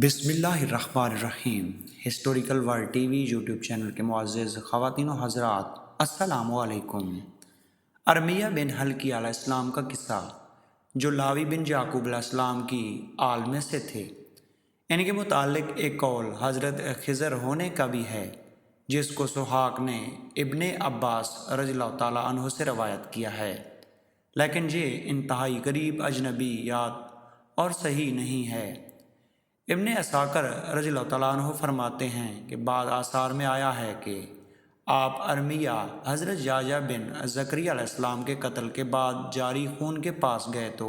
بسم اللہ الرحمن الرحیم۔ Historical world T V YouTube channel کے معزز خواتین و حضرات، السلام علیکم۔ ارمیہ بن حلقی علیہ السلام کا قصہ، جو لاوی بن یعقوب علیہ السلام کی آل میں سے تھے، ان کے متعلق ایک قول حضرت خضر ہونے کا بھی ہے، جس کو سحاق نے ابن عباس رضی اللہ تعالیٰ عنہ سے روایت کیا ہے، لیکن یہ انتہائی قریب اجنبیات اور صحیح نہیں ہے۔ ابن عساکر رضی اللہ تعالیٰ عنہ فرماتے ہیں کہ بعض آثار میں آیا ہے کہ آپ ارمیہ حضرت یحییٰ بن زکریا علیہ السلام کے قتل کے بعد جاری خون کے پاس گئے تو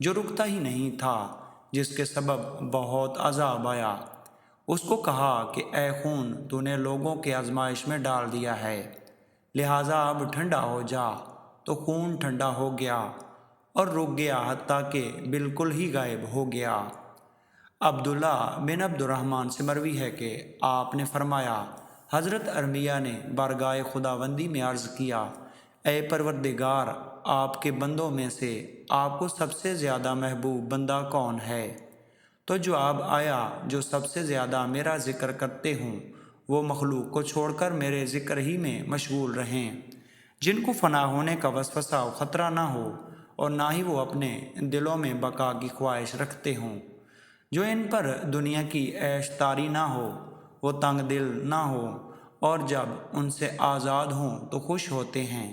جو رکتا ہی نہیں تھا، جس کے سبب بہت عذاب آیا۔ اس کو کہا کہ اے خون، تو نے لوگوں کے آزمائش میں ڈال دیا ہے، لہٰذا اب ٹھنڈا ہو جا۔ تو خون ٹھنڈا ہو گیا اور رک گیا، حتیٰ کہ بالکل ہی غائب ہو گیا۔ عبداللہ بن عبد الرحمن سے مروی ہے کہ آپ نے فرمایا، حضرت ارمیہ نے بارگاہ خداوندی میں عرض کیا، اے پروردگار، آپ کے بندوں میں سے آپ کو سب سے زیادہ محبوب بندہ کون ہے؟ تو جواب آیا، جو سب سے زیادہ میرا ذکر کرتے ہوں، وہ مخلوق کو چھوڑ کر میرے ذکر ہی میں مشغول رہیں، جن کو فنا ہونے کا وسوسہ و خطرہ نہ ہو، اور نہ ہی وہ اپنے دلوں میں بقا کی خواہش رکھتے ہوں، جو ان پر دنیا کی عیش تاری نہ ہو، وہ تنگ دل نہ ہو، اور جب ان سے آزاد ہوں تو خوش ہوتے ہیں۔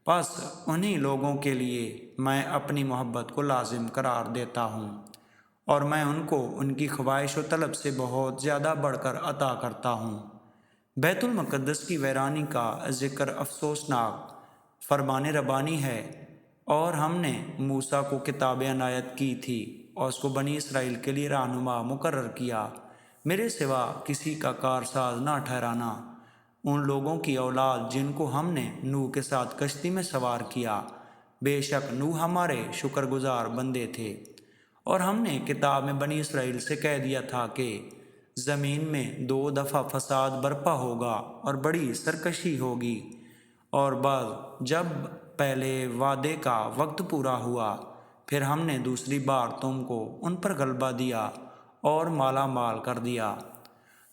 پس انہی لوگوں کے لیے میں اپنی محبت کو لازم قرار دیتا ہوں، اور میں ان کو ان کی خواہش و طلب سے بہت زیادہ بڑھ کر عطا کرتا ہوں۔ بیت المقدس کی ویرانی کا ذکر افسوسناک فرمان ربانی ہے، اور ہم نے موسیٰ کو کتاب عنایت کی تھی اور اس کو بنی اسرائیل کے لیے رہنما مقرر کیا، میرے سوا کسی کا کارساز نہ ٹھہرانا۔ ان لوگوں کی اولاد جن کو ہم نے نوح کے ساتھ کشتی میں سوار کیا، بے شک نوح ہمارے شکر گزار بندے تھے، اور ہم نے کتاب میں بنی اسرائیل سے کہہ دیا تھا کہ زمین میں 2 دفعہ فساد برپا ہوگا اور بڑی سرکشی ہوگی، اور بعد جب پہلے وعدے کا وقت پورا ہوا، پھر ہم نے دوسری بار تم کو ان پر غلبہ دیا اور مالا مال کر دیا،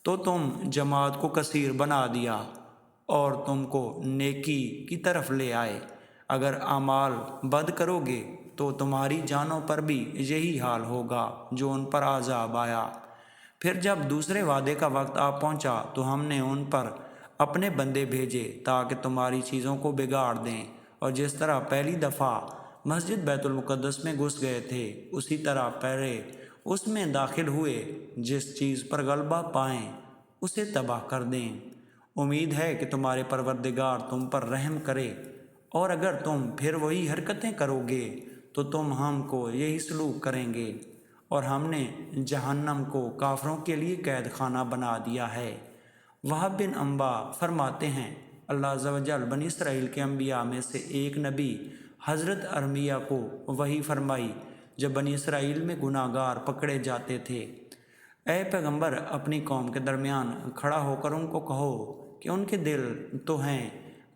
تو تم جماعت کو کثیر بنا دیا اور تم کو نیکی کی طرف لے آئے۔ اگر اعمال بد کرو گے تو تمہاری جانوں پر بھی یہی حال ہوگا جو ان پر عذاب آیا۔ پھر جب دوسرے وعدے کا وقت آ پہنچا تو ہم نے ان پر اپنے بندے بھیجے تاکہ تمہاری چیزوں کو بگاڑ دیں، اور جس طرح پہلی دفعہ مسجد بیت المقدس میں گھس گئے تھے، اسی طرح پہلے اس میں داخل ہوئے، جس چیز پر غلبہ پائیں اسے تباہ کر دیں۔ امید ہے کہ تمہارے پروردگار تم پر رحم کرے، اور اگر تم پھر وہی حرکتیں کرو گے تو تم ہم کو یہی سلوک کریں گے، اور ہم نے جہنم کو کافروں کے لیے قید خانہ بنا دیا ہے۔ وہب بن عنبا فرماتے ہیں، اللہ عز و جل بنی اسرائیل کے انبیاء میں سے ایک نبی حضرت ارمیہ کو وحی فرمائی جب بنی اسرائیل میں گناہ گار پکڑے جاتے تھے، اے پیغمبر، اپنی قوم کے درمیان کھڑا ہو کر ان کو کہو کہ ان کے دل تو ہیں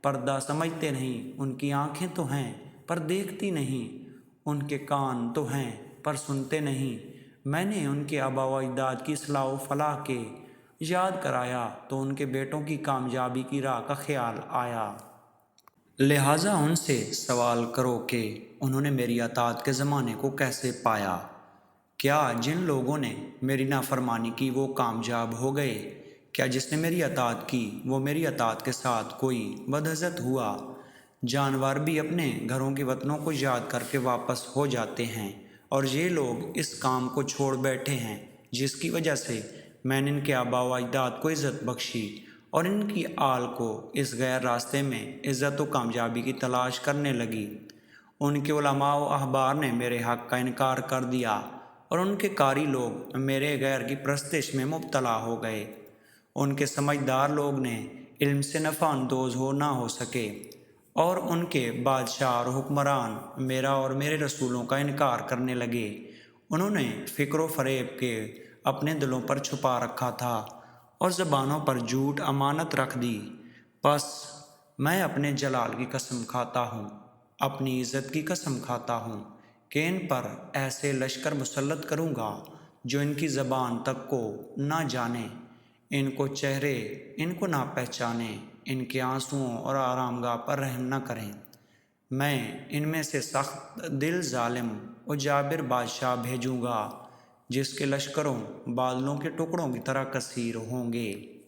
پردہ سمجھتے نہیں، ان کی آنکھیں تو ہیں پر دیکھتی نہیں، ان کے کان تو ہیں پر سنتے نہیں۔ میں نے ان کے آبا و اجداد کی اصلاح و فلاح کے یاد کرایا تو ان کے بیٹوں کی کامیابی کی راہ کا خیال آیا۔ لہٰذا ان سے سوال کرو کہ انہوں نے میری اطاعت کے زمانے کو کیسے پایا؟ کیا جن لوگوں نے میری نافرمانی کی وہ کامیاب ہو گئے؟ کیا جس نے میری اطاعت کی وہ میری اطاعت کے ساتھ کوئی بدعزت ہوا؟ جانور بھی اپنے گھروں کے وطنوں کو یاد کر کے واپس ہو جاتے ہیں، اور یہ لوگ اس کام کو چھوڑ بیٹھے ہیں جس کی وجہ سے میں نے ان کے آبا و اجداد کو عزت بخشی، اور ان کی آل کو اس غیر راستے میں عزت و کامیابی کی تلاش کرنے لگی۔ ان کے علماء و احبار نے میرے حق کا انکار کر دیا، اور ان کے قاری لوگ میرے غیر کی پرستش میں مبتلا ہو گئے۔ ان کے سمجھدار لوگ نے علم سے نفع اندوز نہ ہو سکے، اور ان کے بادشاہ اور حکمران میرا اور میرے رسولوں کا انکار کرنے لگے۔ انہوں نے فکر و فریب کے اپنے دلوں پر چھپا رکھا تھا، اور زبانوں پر جھوٹ امانت رکھ دی۔ پس میں اپنے جلال کی قسم کھاتا ہوں، اپنی عزت کی قسم کھاتا ہوں کہ ان پر ایسے لشکر مسلط کروں گا جو ان کی زبان تک کو نہ جانے، ان کو چہرے ان کو نہ پہچانے، ان کے آنسوؤں اور آرام گاہ پر رحم نہ کریں۔ میں ان میں سے سخت دل ظالم و جابر بادشاہ بھیجوں گا، جس کے لشکروں بادلوں کے ٹکڑوں کی طرح کثیر ہوں گے۔